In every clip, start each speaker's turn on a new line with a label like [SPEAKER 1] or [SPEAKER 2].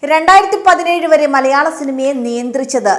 [SPEAKER 1] 2017 വരെ മലയാള സിനിമയെ നിയന്ത്രിച്ചത്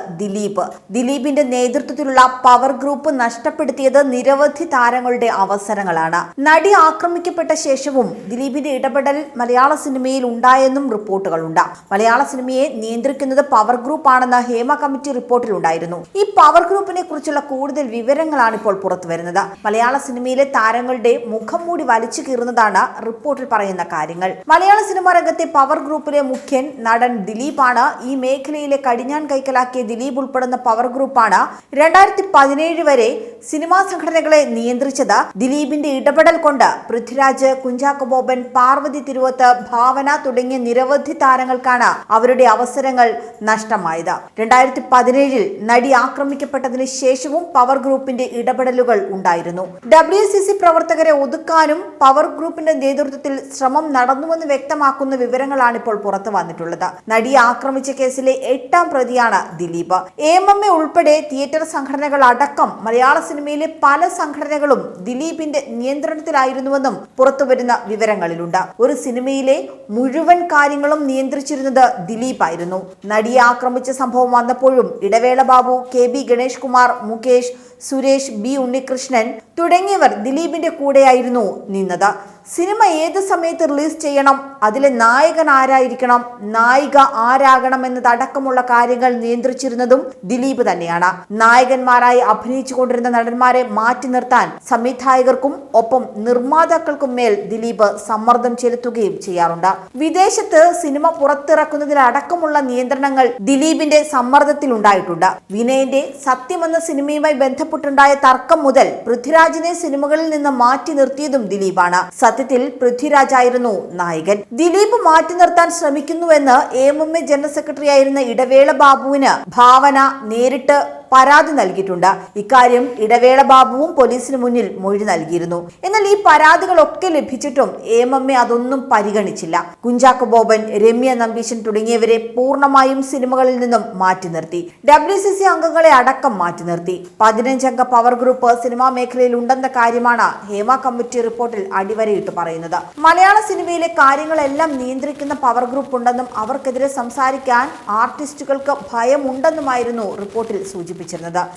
[SPEAKER 1] ദിലീപിന്റെ നേതൃത്വത്തിലുള്ള പവർ ഗ്രൂപ്പ് നഷ്ടപ്പെടുത്തിയത് നിരവധി താരങ്ങളുടെ അവസരങ്ങളാണ്. നടി ആക്രമിക്കപ്പെട്ട ശേഷവും ദിലീപിന്റെ ഇടപെടൽ മലയാള സിനിമയിൽ ഉണ്ടായെന്നും റിപ്പോർട്ടുകളുണ്ട്. മലയാള സിനിമയെ നിയന്ത്രിക്കുന്നത് പവർ ഗ്രൂപ്പ് ആണെന്ന് ഹേമ കമ്മിറ്റി റിപ്പോർട്ടിലുണ്ടായിരുന്നു. ഈ പവർ ഗ്രൂപ്പിനെ കുറിച്ചുള്ള കൂടുതൽ വിവരങ്ങളാണ് ഇപ്പോൾ പുറത്തുവരുന്നത്. മലയാള സിനിമയിലെ താരങ്ങളുടെ മുഖം മൂടി വലിച്ചു കീറുന്നതാണ് റിപ്പോർട്ടിൽ പറയുന്ന കാര്യങ്ങൾ. മലയാള സിനിമാ രംഗത്തെ പവർ ഗ്രൂപ്പിലെ മുഖ്യൻ നടൻ ദിലീപാണ്. ഈ മേഖലയിലെ കടിഞ്ഞാൻ കൈക്കലാക്കിയ ദിലീപ് ഉൾപ്പെടുന്ന പവർ ഗ്രൂപ്പാണ് 2017 വരെ സിനിമാ സംഘടനകളെ നിയന്ത്രിച്ചത്. ദിലീപിന്റെ ഇടപെടൽ കൊണ്ട് പൃഥ്വിരാജ്, കുഞ്ചാക്കോ ബോബൻ, പാർവതി തിരുവോത്ത്, ഭാവന തുടങ്ങിയ നിരവധി താരങ്ങൾക്കാണ് അവരുടെ അവസരങ്ങൾ നഷ്ടമായത്. 2017 നടി ആക്രമിക്കപ്പെട്ടതിന് ശേഷവും പവർ ഗ്രൂപ്പിന്റെ ഇടപെടലുകൾ ഉണ്ടായിരുന്നു. WCC പ്രവർത്തകരെ ഒതുക്കാനും പവർ ഗ്രൂപ്പിന്റെ നേതൃത്വത്തിൽ ശ്രമം നടന്നുവെന്ന് വ്യക്തമാക്കുന്ന വിവരങ്ങളാണ് ഇപ്പോൾ പുറത്തു വന്നിട്ടുള്ളത്. നടിയെ ആക്രമിച്ച കേസിലെ 8ാം പ്രതിയാണ് ദിലീപ്. AMMA ഉൾപ്പെടെ തിയേറ്റർ സംഘടനകൾ അടക്കം മലയാള സിനിമയിലെ പല സംഘടനകളും ദിലീപിന്റെ നിയന്ത്രണത്തിലായിരുന്നുവെന്നും പുറത്തുവരുന്ന വിവരങ്ങളിലുണ്ട്. ഒരു സിനിമയിലെ മുഴുവൻ കാര്യങ്ങളും നിയന്ത്രിച്ചിരുന്നത് ദിലീപായിരുന്നു. നടിയെ ആക്രമിച്ച സംഭവം വന്നപ്പോഴും ഇടവേള ബാബു, KB ഗണേഷ് കുമാർ, മുകേഷ്, സുരേഷ്, B ഉണ്ണികൃഷ്ണൻ തുടങ്ങിയവർ ദിലീപിന്റെ കൂടെയായിരുന്നു നിന്നത്. സിനിമ ഏത് സമയത്ത് റിലീസ് ചെയ്യണം, അതിലെ നായകൻ ആരായിരിക്കണം, നായിക ആരാകണം എന്നതടക്കമുള്ള കാര്യങ്ങൾ നിയന്ത്രിച്ചിരുന്നതും ദിലീപ് തന്നെയാണ്. നായകന്മാരായി അഭിനയിച്ചു കൊണ്ടിരുന്ന നടന്മാരെ മാറ്റി നിർത്താൻ സംവിധായകർക്കും ഒപ്പം നിർമ്മാതാക്കൾക്കും മേൽ ദിലീപ് സമ്മർദ്ദം ചെലുത്തുകയും ചെയ്യാറുണ്ട്. വിദേശത്ത് സിനിമ പുറത്തിറക്കുന്നതിലടക്കമുള്ള നിയന്ത്രണങ്ങൾ ദിലീപിന്റെ സമ്മർദ്ദത്തിൽ ഉണ്ടായിട്ടുണ്ട്. വിനയന്റെ സത്യം എന്ന സിനിമയുമായി ബന്ധപ്പെട്ടുണ്ടായ തർക്കം മുതൽ പൃഥ്വിരാജിനെ സിനിമകളിൽ നിന്ന് മാറ്റി നിർത്തിയതും ദിലീപാണ്. സത്യത്തിൽ പൃഥ്വിരാജായിരുന്നു നായകൻ. ദിലീപ് മാറ്റി നിർത്താൻ ശ്രമിക്കുന്നുവെന്ന് AMMA ജനറൽ സെക്രട്ടറി ആയിരുന്ന ഇടവേള ബാബുവിന് ഭാവന നേരിട്ട് പരാതി നൽകിയിട്ടുണ്ട്. ഇക്കാര്യം ഇടവേള ബാബുവും പോലീസിന് മുന്നിൽ മൊഴി നൽകിയിരുന്നു. എന്നാൽ ഈ പരാതികളൊക്കെ ലഭിച്ചിട്ടും AMMA അതൊന്നും പരിഗണിച്ചില്ല. കുഞ്ചാക്കോ ബോബൻ, രമ്യ നമ്പീശൻ തുടങ്ങിയവരെ പൂർണ്ണമായും സിനിമകളിൽ നിന്നും മാറ്റി നിർത്തി. WCC അംഗങ്ങളെ അടക്കം മാറ്റി നിർത്തി. 15 അംഗ പവർ ഗ്രൂപ്പ് സിനിമാ മേഖലയിൽ ഉണ്ടെന്ന കാര്യമാണ് ഹേമ കമ്മിറ്റി റിപ്പോർട്ടിൽ അടിവരയിട്ട് പറയുന്നത്. മലയാള സിനിമയിലെ കാര്യങ്ങളെല്ലാം നിയന്ത്രിക്കുന്ന പവർ ഗ്രൂപ്പ് ഉണ്ടെന്നും അവർക്കെതിരെ സംസാരിക്കാൻ ആർട്ടിസ്റ്റുകൾക്ക് ഭയമുണ്ടെന്നുമായിരുന്നു റിപ്പോർട്ടിൽ സൂചിപ്പിച്ചത്.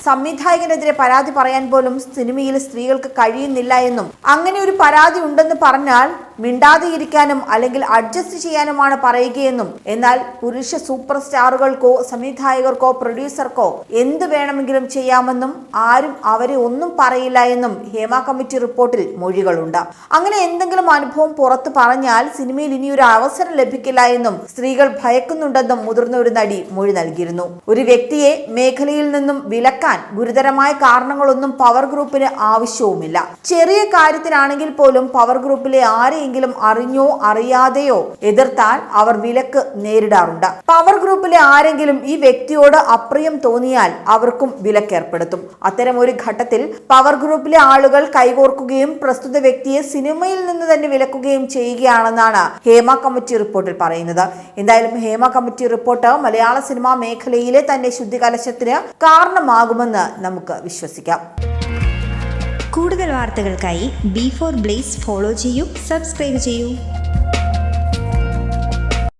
[SPEAKER 1] സംവിധായകനെതിരെ പരാതി പറയാൻ പോലും സിനിമയിൽ സ്ത്രീകൾക്ക് കഴിയുന്നില്ല എന്നും അങ്ങനെ ഒരു പരാതി ഉണ്ടെന്ന് പറഞ്ഞാൽ മിണ്ടാതെയിരിക്കാനും അല്ലെങ്കിൽ അഡ്ജസ്റ്റ് ചെയ്യാനുമാണ് പറയുകയെന്നും, എന്നാൽ പുരുഷ സൂപ്പർ സ്റ്റാറുകൾക്കോ സംവിധായകർക്കോ പ്രൊഡ്യൂസർക്കോ എന്ത് വേണമെങ്കിലും ചെയ്യാമെന്നും ആരും അവരെ ഒന്നും പറയില്ല എന്നും ഹേമ കമ്മിറ്റി റിപ്പോർട്ടിൽ മൊഴികളുണ്ട്. അങ്ങനെ എന്തെങ്കിലും അനുഭവം പുറത്തു പറഞ്ഞാൽ സിനിമയിൽ ഇനിയൊരു അവസരം ലഭിക്കില്ല എന്നും സ്ത്രീകൾ ഭയക്കുന്നുണ്ടെന്നും മുതിർന്ന ഒരു നടി മൊഴി നൽകിയിരുന്നു. ഒരു വ്യക്തിയെ മേഖലയിൽ നിന്നും വിലക്കാൻ ഗുരുതരമായ കാരണങ്ങളൊന്നും പവർ ഗ്രൂപ്പിന് ആവശ്യവുമില്ല. ചെറിയ കാര്യത്തിനാണെങ്കിൽ പോലും പവർ ഗ്രൂപ്പിലെ ആരെയെങ്കിലും അറിഞ്ഞോ അറിയാതെയോ എതിർത്താൽ അവർ വിലക്ക് നേരിടാറുണ്ട്. പവർ ഗ്രൂപ്പിലെ ആരെങ്കിലും ഈ വ്യക്തിയോട് അപ്രിയം തോന്നിയാൽ അവർക്കും വിലക്കേർപ്പെടുത്തും. അത്തരം ഒരു ഘട്ടത്തിൽ പവർ ഗ്രൂപ്പിലെ ആളുകൾ കൈകോർക്കുകയും പ്രസ്തുത വ്യക്തിയെ സിനിമയിൽ നിന്ന് തന്നെ വിലക്കുകയും ചെയ്യുകയാണെന്നാണ് ഹേമ കമ്മിറ്റി റിപ്പോർട്ടിൽ പറയുന്നത്. എന്തായാലും ഹേമ കമ്മിറ്റി റിപ്പോർട്ട് മലയാള സിനിമാ മേഖലയിലെ തന്നെ ശുദ്ധികലശത്തിന് കാരണമാകുമെന്ന് നമുക്ക് വിശ്വസിക്കാം.
[SPEAKER 2] കൂടുതൽ വാർത്തകൾക്കായി B4 Blaze ഫോളോ ചെയ്യൂ, സബ്സ്ക്രൈബ് ചെയ്യൂ.